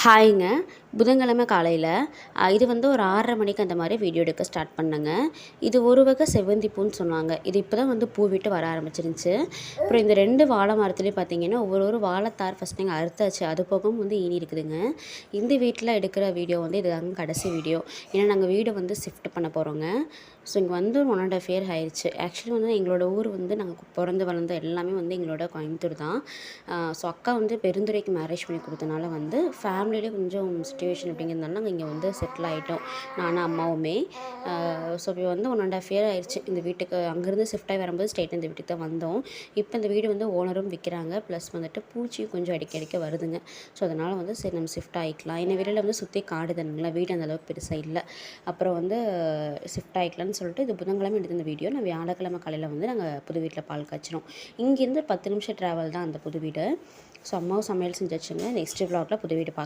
ஹாய்ங்க. புதன்கிழமை காலையில இது வந்து ஒரு 6:30 மணிக்கு அந்த மாதிரி வீடியோ எடுக்க ஸ்டார்ட் பண்ணேங்க. இது ஒரு வகை செவ்வந்தி பூன்னு சொன்னாங்க. இது இப்போ தான் வந்து பூ விட்டு வர ஆரம்பிச்சிருந்துச்சு. அப்புறம் இந்த 2 வாழை மரத்துலேயும் பார்த்தீங்கன்னா, ஒரு வாழைத்தார் ஃபஸ்ட் நாங்கள் அறுத்தாச்சு. அது போகவும் வந்து ஈனி இருக்குதுங்க. இந்த வீட்டில் எடுக்கிற வீடியோ வந்து இதுதாங்க கடைசி வீடியோ. ஏன்னா நாங்கள் வீடை வந்து ஷிஃப்ட் பண்ண போகிறோங்க. ஸோ இங்கே வந்து 1½ இயர் ஆயிடுச்சு. ஆக்சுவலி வந்து எங்களோட ஊர் வந்து நாங்கள் பிறந்து வளர்ந்த எல்லாமே வந்து எங்களோட கோயம்புத்தூர் தான். ஸோ அக்கா வந்து பெருந்துறைக்கு மேரேஜ் பண்ணி கொடுத்தனால வந்து ஃபேமிலியிலே கொஞ்சம் சிச்சுவேஷன் அப்படிங்கிறதுனால நாங்கள் இங்கே வந்து செட்டில் ஆகிட்டோம், நானும் அம்மாவுமே. ஸோ இப்போ வந்து 1½ இயர் ஆயிடுச்சு இந்த வீட்டுக்கு. அங்கேருந்து ஷிஃப்ட் ஆகி வரும்போது ஸ்ட்ரெயிட்டாக இந்த வீட்டுக்கு தான் வந்தோம். இப்போ இந்த வீடு வந்து ஓனரும் விற்கிறாங்க, ப்ளஸ் வந்துட்டு பூச்சியும் கொஞ்சம் அடிக்க வருதுங்க. ஸோ அதனால் வந்து சரி நம்ம ஷிஃப்ட் ஆகிக்கலாம். இந்த வீட்டில் வந்து சுற்றி காடு தானுங்களா, வீடு அந்தளவுக்கு பெருசாக இல்லை. அப்புறம் வந்து ஷிஃப்ட் ஆகிக்கலான்னு சொல்லிட்டு இது புதன்கிழமை எடுத்த இந்த வீடியோ. நான் வியாழக்கிழமை காலையில் வந்து நாங்கள் புது வீட்டில் பால் காய்ச்சிரும். இங்கேருந்து 10 நிமிஷம் ட்ராவல் தான் அந்த புது வீடு. ஸோ அம்மாவும் சமையல் செஞ்சாச்சுங்க. நெக்ஸ்ட் vlogல புது வீடு பார்க்கலாம்.